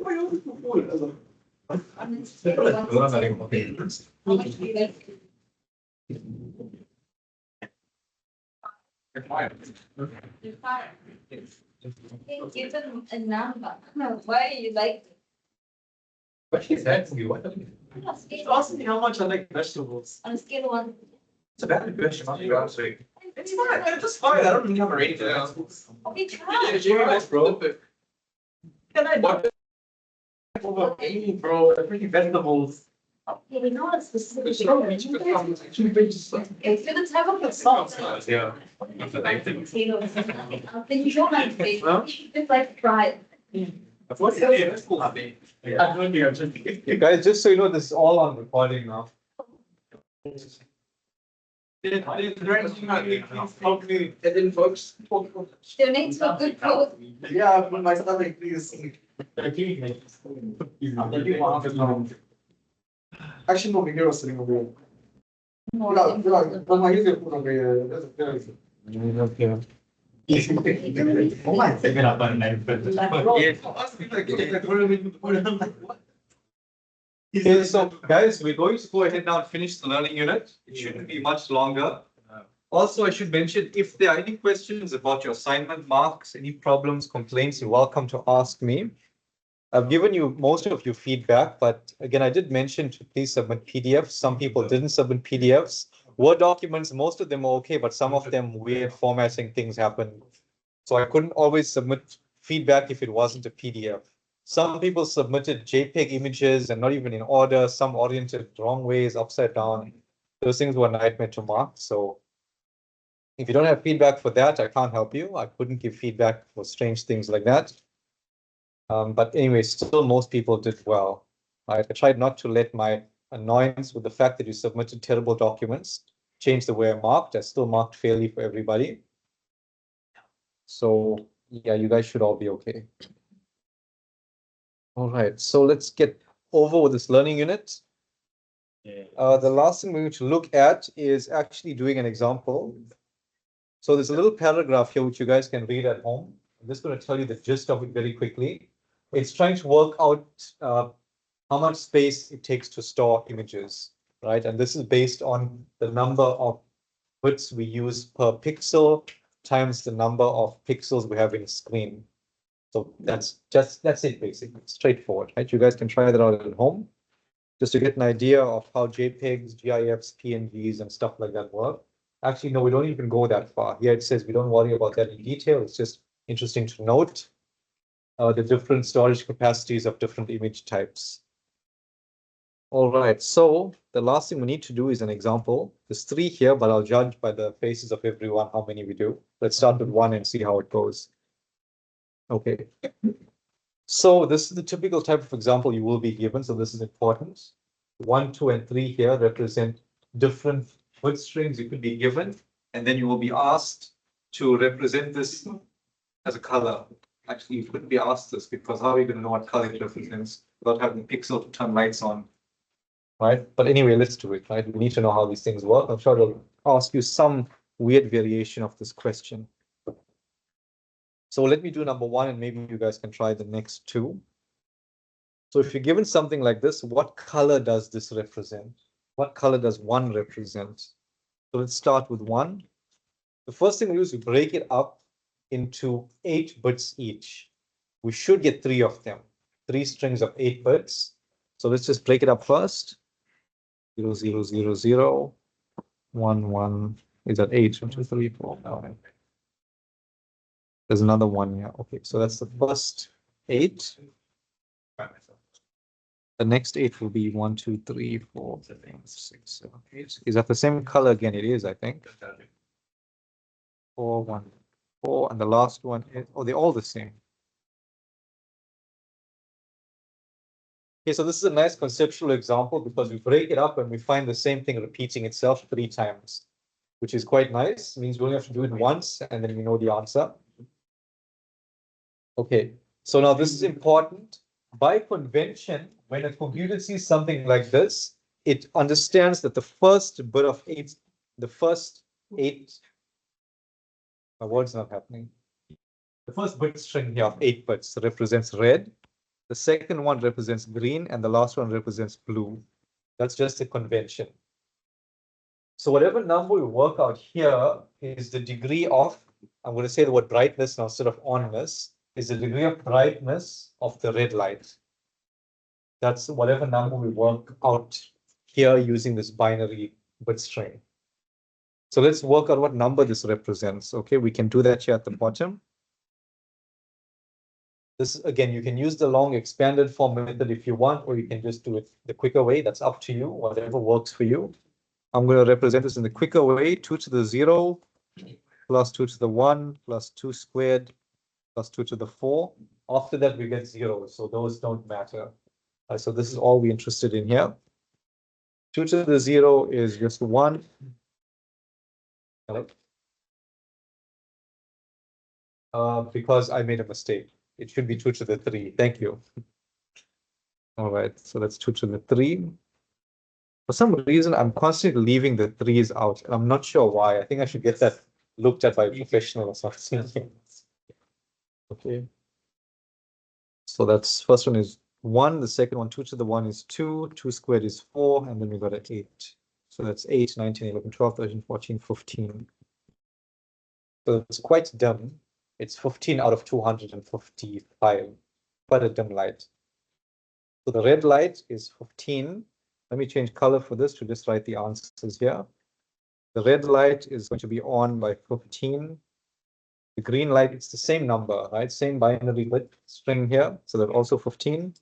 On a scale of 1 to 10, how much do you like? You're five. Give them a number. Why you like it? What she said to me, what? She's asking me how much I like vegetables. On a scale of 1. It's a bad question. It's fine. It's just fine. I don't really have a rating. Okay, try. Yeah, bro. Can I not over gaming, bro? I'm really vegetables. Okay, we know it's specific. It's not reaching the comments. Actually, they just like. It's gonna have a good salt. Yeah. That's the main thing. Potatoes and nothing else. Then you don't like potatoes. You just like fried. What's the school happy? Hey guys, just so you know, this is all on recording now. Folks. Donate to a good cause. Yeah, my stomach, please. Actually, no, Miguel was sitting over here. But my usual food over here. Oh my. Okay, so guys, we're going to go ahead now and finish the learning unit. It shouldn't be much longer. Also, I should mention, if there are any questions about your assignment marks, any problems, complaints, you're welcome to ask me. I've given you most of your feedback, but again, I did mention to please submit PDFs. Some people didn't submit PDFs. Word documents, most of them are okay, but some of them weird formatting things happen. So I couldn't always submit feedback if it wasn't a PDF. Some people submitted JPEG images and not even in order, some oriented wrong ways, upside down. Those things were a nightmare to mark. So if you don't have feedback for that, I can't help you. I couldn't give feedback for strange things like that. But anyway, still most people did well. Right? I tried not to let my annoyance with the fact that you submitted terrible documents change the way I marked. I still marked fairly for everybody. So yeah, you guys should all be okay. All right, so let's get over with this learning unit. The last thing we're going to look at is actually doing an example. So there's a little paragraph here which you guys can read at home. I'm just going to tell you the gist of it very quickly. It's trying to work out how much space it takes to store images, right? And this is based on the number of bits we use per pixel times the number of pixels we have in a screen. So that's it basically, straightforward, right? You guys can try that out at home just to get an idea of how JPEGs, GIFs, PNGs and stuff like that work. Actually, no, we don't even go that far. Here it says we don't worry about that in detail. It's just interesting to note the different storage capacities of different image types. All right, so the last thing we need to do is an example. There's 3 here, but I'll judge by the faces of everyone how many we do. Let's start with 1 and see how it goes. Okay, so this is the typical type of example you will be given. So this is important. 1, 2, and 3 here represent different bit strings you could be given, and then you will be asked to represent this as a color. Actually, you couldn't be asked this because how are you going to know what color it represents without having pixel to turn lights on, right? But anyway, let's do it, right? We need to know how these things work. I'm sure it'll ask you some weird variation of this question. So let me do number 1, and maybe you guys can try the next 2. So if you're given something like this, what color does this represent? What color does 1 represent? So let's start with 1. The first thing we do is we break it up into 8 bits each. We should get 3 of them, 3 strings of 8 bits. So let's just break it up first. 0, 0, 0, 0, 1, 1. Is that 8? 1, 2, 3, 4, 5. There's another 1 here. Okay, so that's the first 8. The next 8 will be 1, 2, 3, 4, 5, 6, 7, 8. Is that the same color again? It is, I think. 4, 1, 4, and the last one is, oh, they're all the same. Okay, so this is a nice conceptual example because we break it up and we find the same thing repeating itself 3 times, which is quite nice. It means we only have to do it once and then we know the answer. Okay, so now this is important. By convention, when a computer sees something like this, it understands that the first bit of 8, the first 8, my word's not happening. The first bit string here of 8 bits represents red. The second one represents green and the last one represents blue. That's just a convention. So whatever number we work out here is the degree of, I'm going to say the word brightness now instead of onness, is the degree of brightness of the red light. That's whatever number we work out here using this binary bit string. So let's work out what number this represents. Okay, we can do that here at the bottom. This, again, you can use the long expanded form method if you want, or you can just do it the quicker way. That's up to you, whatever works for you. I'm going to represent this in the quicker way, 2 to the 0 plus 2 to the 1 plus 2 squared plus 2 to the 4. After that, we get 0, so those don't matter. So this is all we're interested in here. 2 to the 0 is just 1. Because I made a mistake. It should be 2 to the 3. Thank you. All right, so that's 2 to the 3. For some reason, I'm constantly leaving the 3's out. And I'm not sure why. I think I should get that looked at by a professional or something. Okay. So that's first one is 1. The second one, 2 to the 1 is 2. 2 squared is 4. And then we got an 8. So that's 8, 19, 11, 12, 13, 14, 15. So it's quite dim. It's 15 out of 255. Quite a dim light. So the red light is 15. Let me change color for this to just write the answers here. The red light is going to be on by 15. The green light, it's the same number, right? Same binary bit string here. So that's also 15.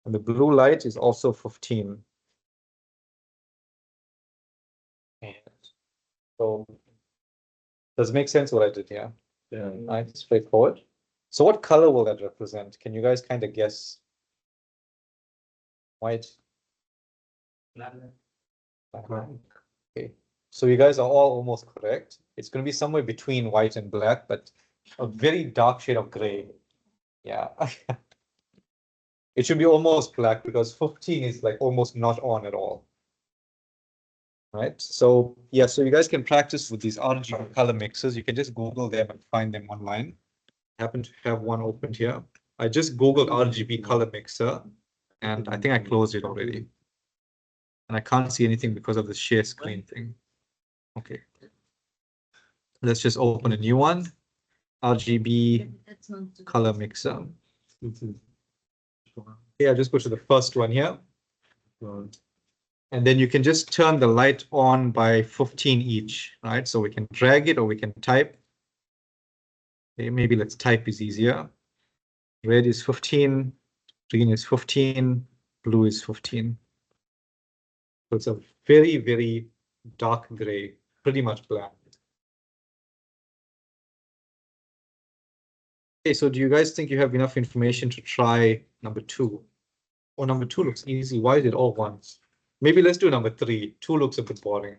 And the blue light is also 15. And so does it make sense what I did here? Yeah. Right, straightforward. So what color will that represent? Can you guys kind of guess? White. Okay, so you guys are all almost correct. It's going to be somewhere between white and black, but a very dark shade of gray. Yeah. It should be almost black because 15 is like almost not on at all. Right, so yeah, so you guys can practice with these RGB color mixes. You can just Google them and find them online. I happen to have one opened here. I just Googled RGB color mixer and I think I closed it already. And I can't see anything because of the share screen thing. Okay. Let's just open a new one. RGB color mixer. Yeah, just go to the first one here. And then you can just turn the light on by 15 each, right? So we can drag it or we can type. Okay, maybe let's type is easier. Red is 15, green is 15, blue is 15. So it's a very, very dark gray, pretty much black. Okay, so do you guys think you have enough information to try number 2? Oh, number 2 looks easy. Why is it all ones? Maybe let's do number 3. 2 looks a bit boring.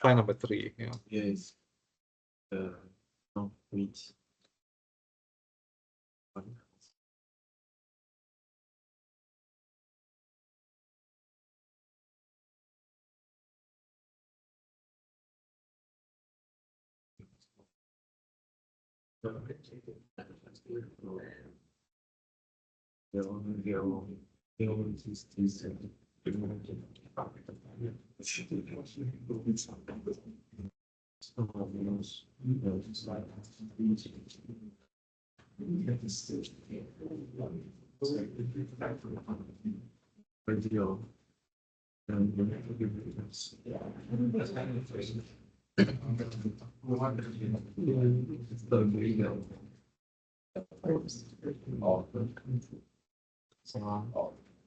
Try number 3. Yeah. Yes. No, wait.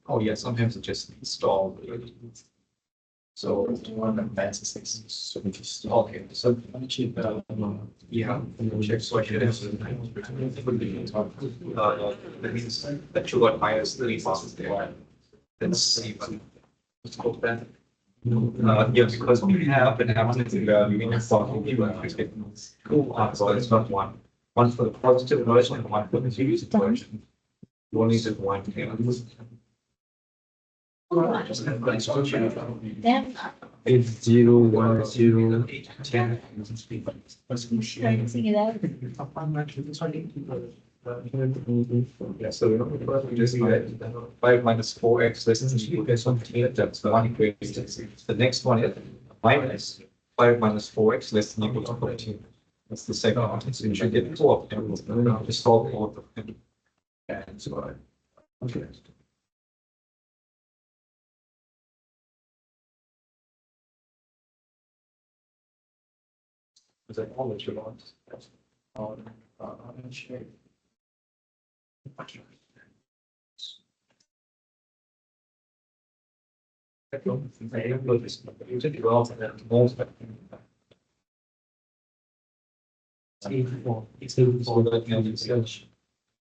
Oh yeah, sometimes it just installed. So okay, so yeah, check. So I should have that means that you got minus 3 passes there. Let's see. Let's go back. Yeah, because we have an absolute value in for two answers, it's not one. One for the positive version and one for the negative version. You only did one. It's 0, 1, 0, 10. Trying to sing it out. Yeah, so we just get 5 minus 4x less than 17, that's one equation. The next one is minus 5 minus 4x less than equal to 14. That's the second one. So you should get 4 of them. Just solve all of them. And so okay. Is that all that you want? I don't know this. You did well for that. So that you research.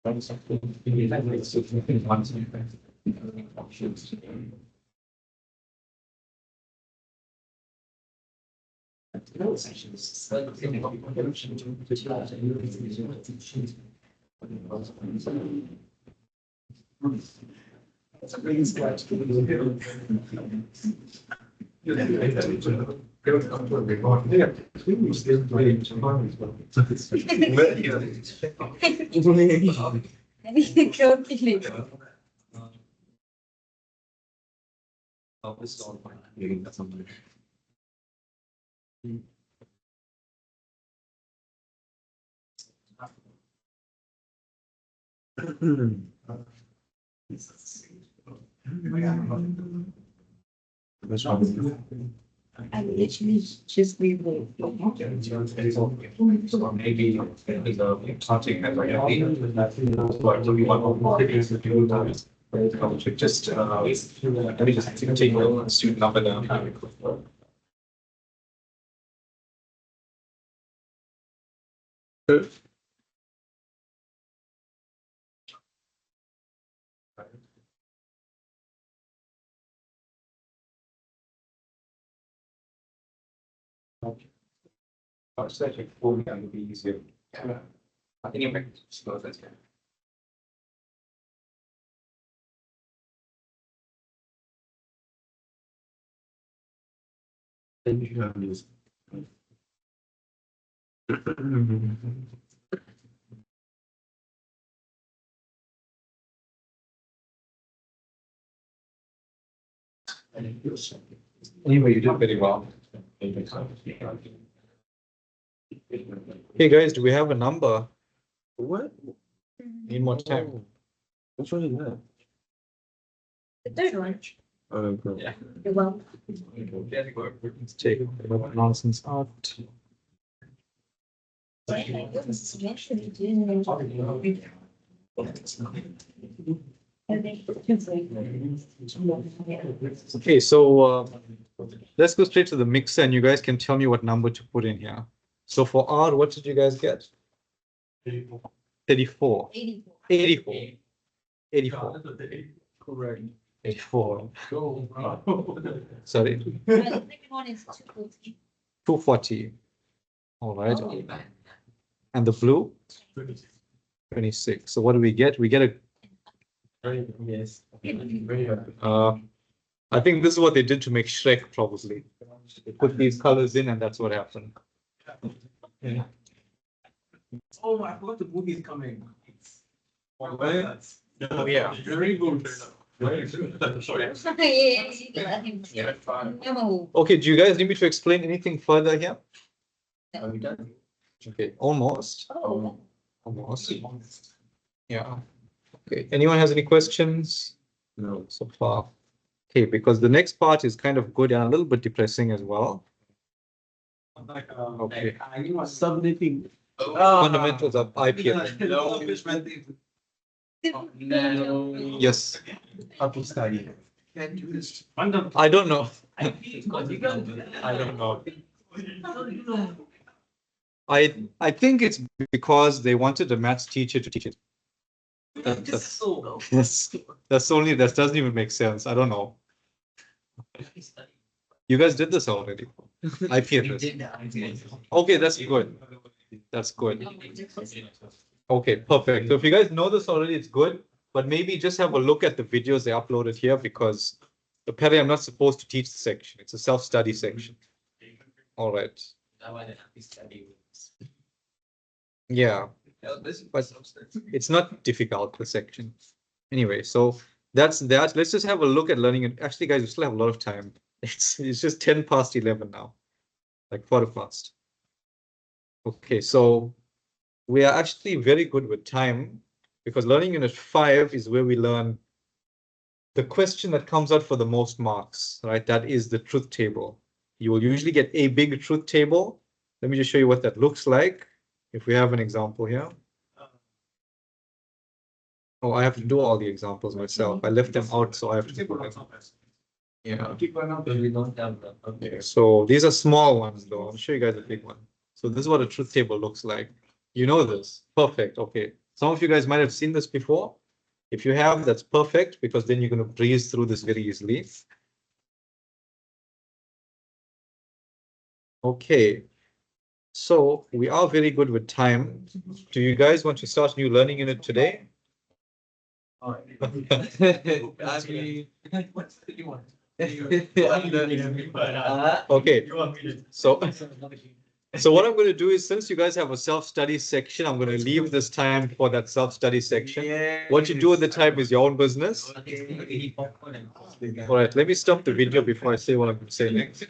Oh, this is all fine. That's something. I literally just leave it. So maybe the something has like a but we want to do just let me just take the student number down. Actually, for me, it would be easier. Anyway, so that's good. Anyway, you did very well. Hey guys, do we have a number? What? Need more time. Which one is that? The third one. Yeah. You're welcome. Let's take nonsense out. Okay, so let's go straight to the mixer and you guys can tell me what number to put in here. So for R, what did you guys get? 34. 84. 84. Correct. 84. Sorry. The second one is 240. 240. All right. And the blue? 26. So what do we get? We get a Yes. I think this is what they did to make Shrek, probably. They put these colors in and that's what happened. Yeah. Oh, I forgot the movie is coming. Oh, yeah. Very good. Very good. Sorry. Let him. No. Okay, do you guys need me to explain anything further here? Are we done? Okay, almost. Oh. Almost. Yeah. Okay, anyone has any questions No. so far? Okay, because the next part is kind of good and a little bit depressing as well. Okay. You are submitting. Fundamentals of IP. No. Yes, How to study. Can't do this. I don't know. I don't know. I think it's because they wanted the maths teacher to teach it. Yes, that doesn't even make sense. I don't know. You guys did this already. IP address. Okay, that's good. That's good. Okay, perfect. So if you guys know this already, it's good. But maybe just have a look at the videos they uploaded here because apparently I'm not supposed to teach the section. It's a self-study section. All right. Yeah. But it's not difficult, the section. Anyway, so that's that. Let's just have a look at learning. And actually, guys, we still have a lot of time. It's just 10 past 11 now, like quarter past. Okay, so we are actually very good with time because learning unit 5 is where we learn the question that comes out for the most marks, right? That is the truth table. You will usually get a big truth table. Let me just show you what that looks like. If we have an example here. Oh, I have to do all the examples myself. I left them out, so I have to do them. Yeah. Okay, so these are small ones, though. I'll show you guys a big one. So this is what a truth table looks like. You know this. Perfect. Okay. Some of you guys might have seen this before. If you have, that's perfect, because then you're going to breeze through this very easily. Okay. So we are very good with time. Do you guys want to start a new learning unit today? Okay. So what I'm going to do is, since you guys have a self-study section, I'm going to leave this time for that self-study section. What you do with the time is your own business. All right, let me stop the video before I say what I'm going to say next.